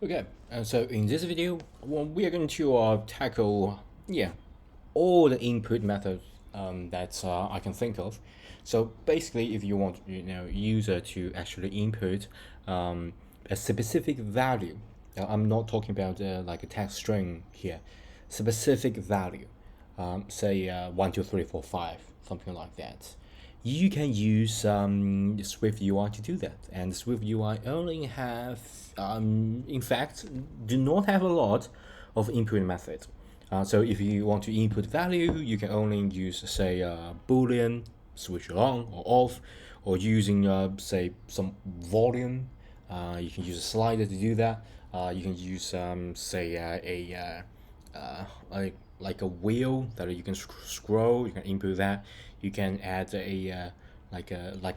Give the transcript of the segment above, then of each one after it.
Okay, so in this video, we are going to tackle, all the input methods that I can think of. So basically, if you want, user to actually input a specific value, I'm not talking about like a text string here, specific value, say 1, 2, 3, 4, 5, something like that. You can use SwiftUI to do that, and SwiftUI only have, in fact, do not have a lot of input methods. So if you want to input value, you can only use, say, Boolean, switch on or off, or using, say, some volume. You can use a slider to do that. You can use, say, like a wheel that you can scroll. You can input that. You can add a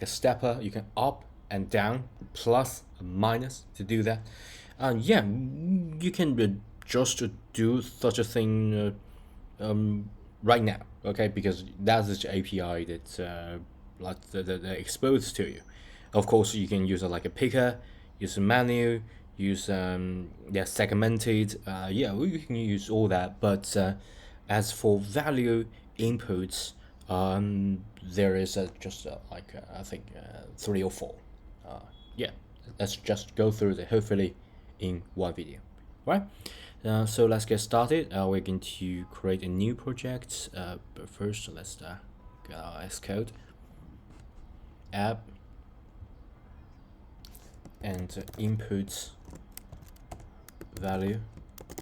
stepper. You can up and down, plus, minus to do that. Yeah, you can just do such a thing right now, okay? Because that's the API that's that exposed to you. Of course, you can use like a picker, use a menu, use segmented. Yeah, you can use all that. But as for value inputs, there is just I think 3 or 4. Yeah, let's just go through the hopefully in one video, right? So let's get started. We're going to create a new project, but first let's get our S code, app, and input value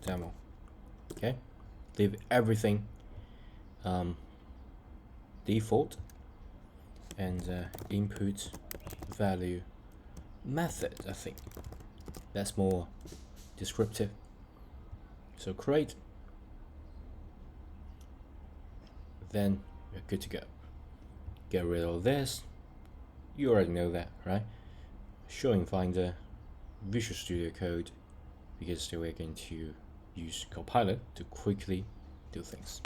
demo. Okay, leave everything default, and input value method. I think that's more descriptive. So create, then you're good to go. Get rid of this. You already know that, right? Showing Finder, Visual Studio Code, because we're going to use Copilot to quickly do things.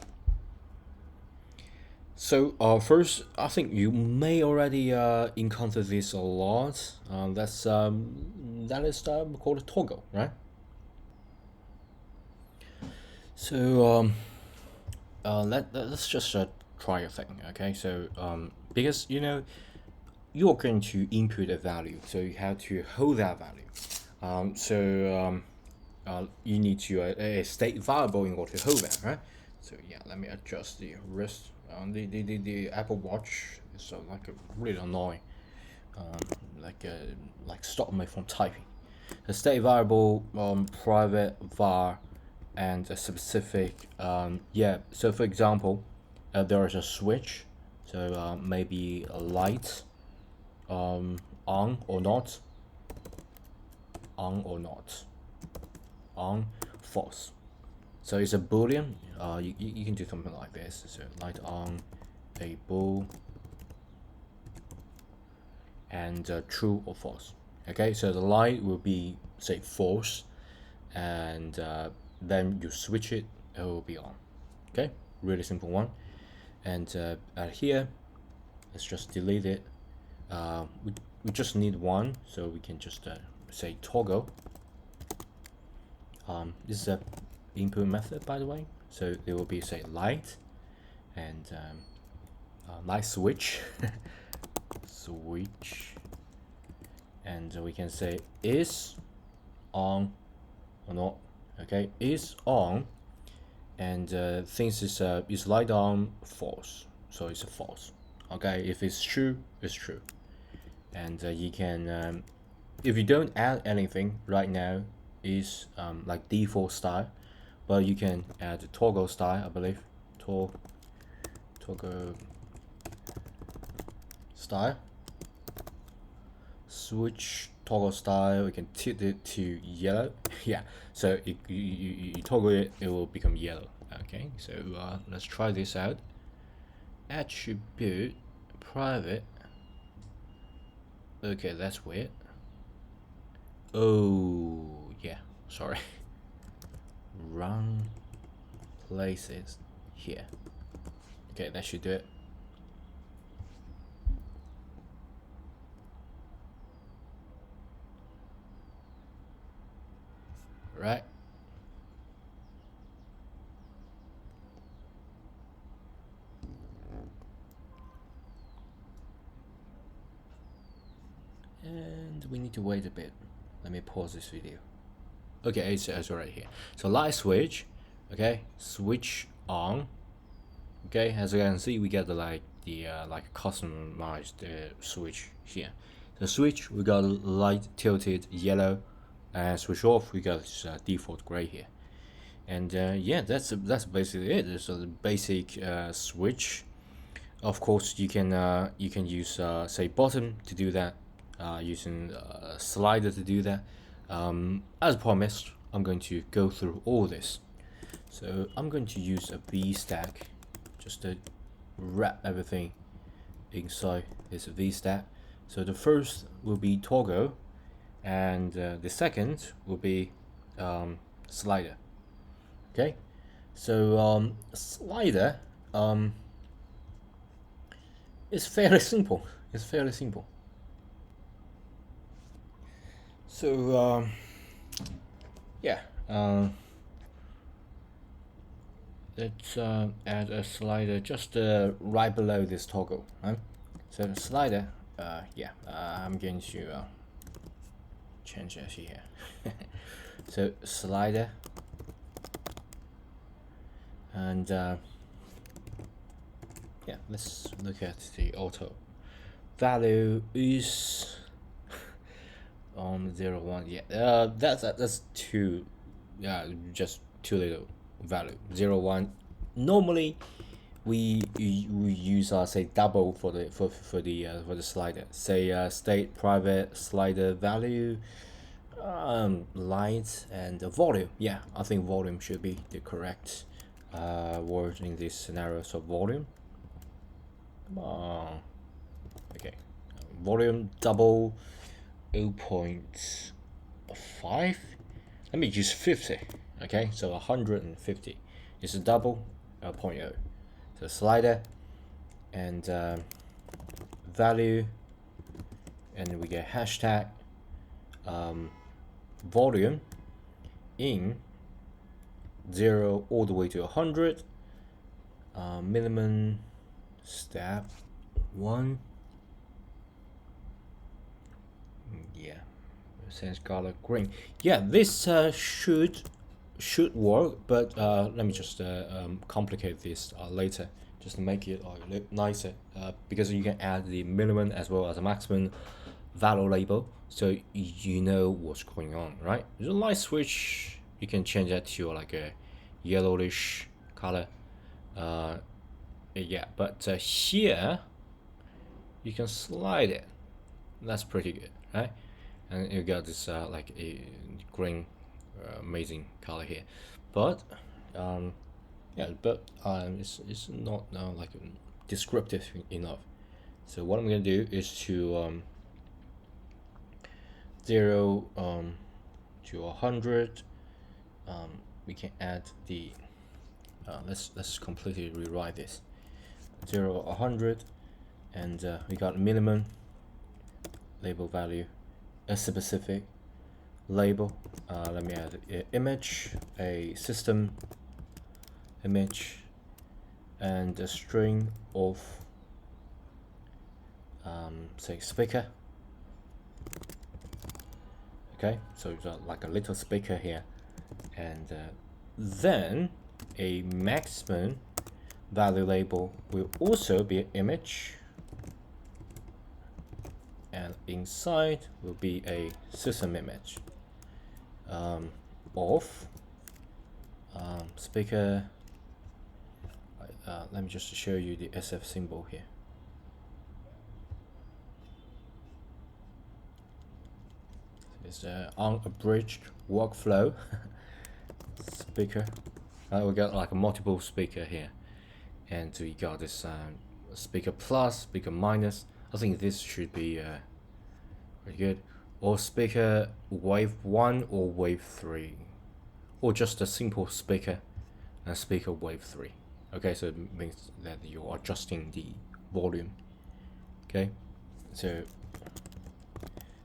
So first, I think you may already encounter this a lot. That is called a toggle, right? So let's just try a thing, okay? So because you're going to input a value, so you have to hold that value. You need to a state variable in order to hold that, right? So yeah, let me adjust the wrist. The Apple Watch is so really annoying. Like stop me from typing. The state variable, private var, and a specific. Yeah. So for example, there is a switch. So maybe a light, on or not, on or not, on, false. So it's a boolean. You can do something like this. So light on, a bool, and true or false. Okay, so the light will be, say, false, and then you switch it, it will be on. Okay, really simple one. And at here, let's just delete it. We just need one, so we can just say toggle. This is a input method, by the way, so it will be, say, light, and light switch switch, and we can say is on or not. Okay, is on, and things is light on, false, so it's a false. Okay, if it's true, it's true. And you can, if you don't add anything right now, is like default style, but you can add toggle style, I believe. Toggle style, switch toggle style. We can tilt it to yellow. Yeah, so you toggle it, it will become yellow. Okay, so let's try this out. Attribute private. Okay, that's weird. Oh yeah, sorry. Wrong places here. Okay, that should do it. right? And we need to wait a bit. Let me pause this video. Okay, it's right here. So light switch, okay, switch on. Okay, as you can see, we get the like customized switch here. The switch, we got light tilted yellow, and switch off, we got this default gray here. And yeah, that's basically it. It's a basic switch. Of course, you can use say bottom to do that, using slider to do that. As promised, I'm going to go through all this. So I'm going to use a V stack just to wrap everything inside this V stack. So the first will be toggle, and the second will be slider. Okay, so slider is fairly simple. It's fairly simple. So yeah, let's add a slider just right below this toggle. Right? So the slider, yeah, I'm going to change it here. So slider, and yeah, let's look at the auto value is on 0 1. Yeah, that's too, yeah, just too little value. 0 1. Normally we use say double for the slider. Say state private slider value, light and volume. Yeah, I think volume should be the correct word in this scenario. So volume. Okay, volume double 0.5. Let me use 50. Okay, so 150 is a double 0.0. So slider and value, and we get hashtag volume in 0 all the way to 100. Minimum step 1. Yeah, sense color green. Yeah, this should work, but let me just complicate this later, just to make it look nicer, because you can add the minimum as well as a maximum value label, so you know what's going on, right? The light switch, you can change that to like a yellowish color. Yeah, but here you can slide it. That's pretty good, right? And you got this like a green amazing color here, but yeah, but it's not like descriptive enough. So what I'm gonna do is to 0 to 100. We can add the let's completely rewrite this. 0 100, and we got minimum label value, a specific label. Let me add an image, a system image, and a string of say speaker. Okay, so it's like a little speaker here, and then a maximum value label will also be an image, and inside will be a system image of speaker. Let me just show you the SF symbol here. It's unabridged workflow speaker. We got like a multiple speaker here, and we got this speaker plus, speaker minus. I think this should be pretty good. Or speaker wave 1 or wave 3, or just a simple speaker and speaker wave 3. Okay, so it means that you're adjusting the volume. Okay, so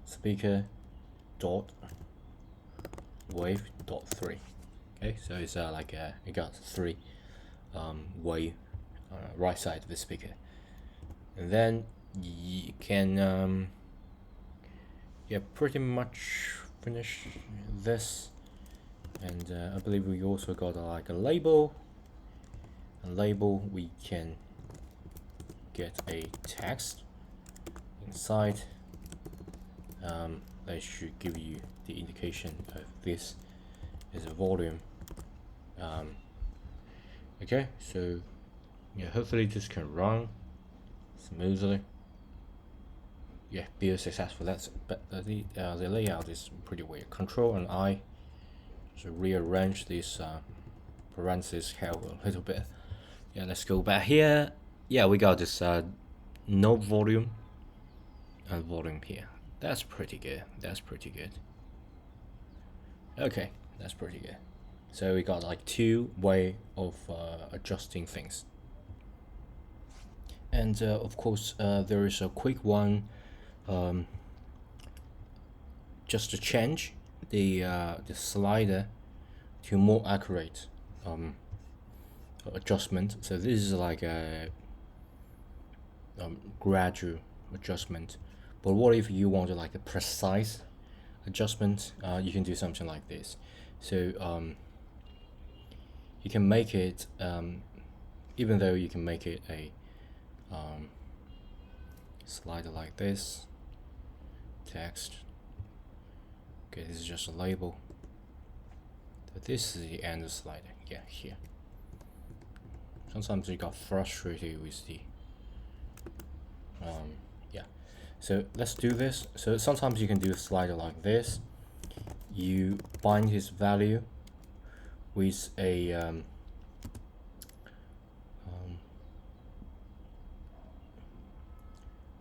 speaker dot wave.3. Okay, so it's like it got 3 wave right side of the speaker, and then you can yeah, pretty much finish this. And I believe we also got like a label. A label, we can get a text inside. That should give you the indication of this is a volume. Okay, so yeah, hopefully this can run smoothly. Yeah, build successful. That's but the layout is pretty weird. Control and I should rearrange this parentheses here a little bit. Yeah, let's go back here. Yeah, we got this no volume and volume here. That's pretty good. That's pretty good. Okay, that's pretty good. So we got like 2 way of adjusting things. And of course, there is a quick one, just to change the slider to more accurate adjustment. So this is like a gradual adjustment. But what if you wanted like a precise adjustment? You can do something like this. So you can make it, even though you can make it a slider like this, text. Okay, this is just a label. But this is the end slider. Yeah, here. Sometimes you got frustrated with the yeah. So let's do this. So sometimes you can do a slider like this. You bind his value with a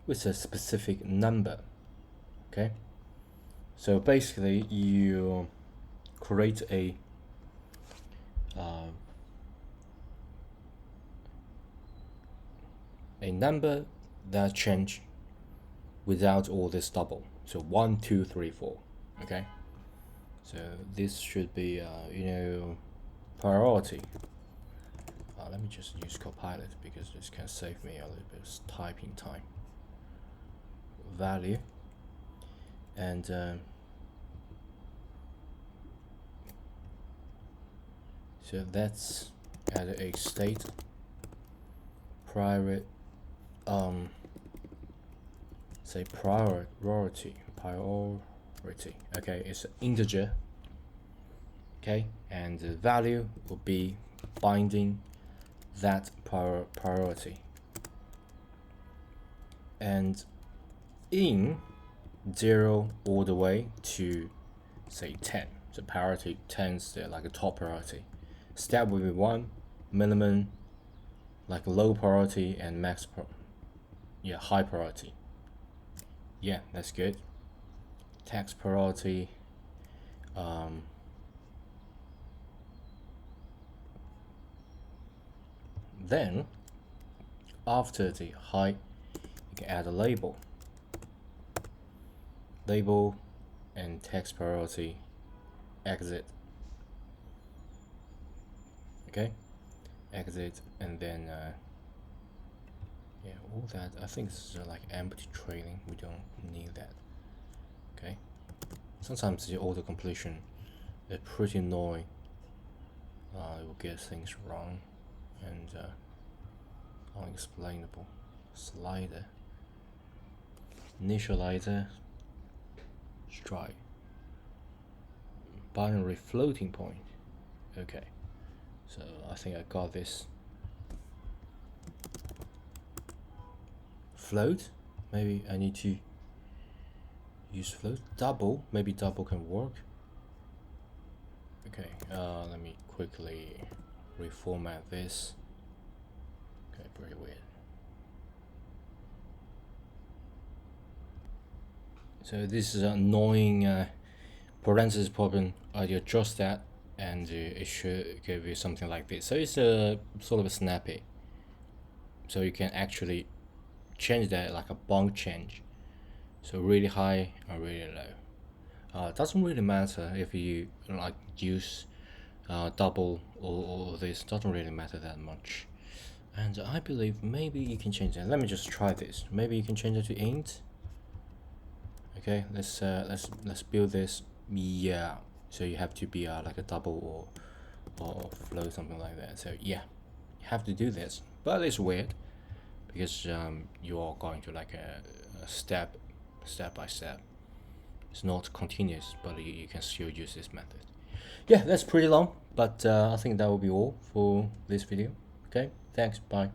specific number. Okay. So basically, you create a number that change without all this double. So 1, 2, 3, 4. Okay. So this should be priority. Let me just use Copilot because this can save me a little bit of typing time. Value, and so that's at a state priority. Say priority. Okay, it's an integer. Okay, and the value will be binding that priority, and in 0 all the way to say 10. So priority 10 is like a top priority. Step will be 1, minimum, like low priority, and max high priority. Yeah, that's good. Text priority. Then after the high, you can add a label. Label and text priority exit. Okay, exit, and then yeah, all that. I think this is like empty trailing. We don't need that. Okay, sometimes the auto completion is pretty annoying. It will get things wrong and unexplainable. Slider, initializer, strike, binary floating point. Okay, so I think I got this. Float, maybe I need to use float. Double, maybe double can work. Okay, let me quickly reformat this. Okay, pretty weird. So this is an annoying parentheses problem. I adjust that, and it should give you something like this. So it's a sort of a snappy. So you can actually change that like a bump change. So really high and really low. It doesn't really matter if you like use double or this, doesn't really matter that much. And I believe maybe you can change that. Let me just try this. Maybe you can change it to int. Okay, let's build this. Yeah, so you have to be like a double or flow, something like that. So yeah, you have to do this, but it's weird because you are going to like a step by step. It's not continuous, but you can still use this method. Yeah, that's pretty long, but I think that will be all for this video. Okay, thanks, bye.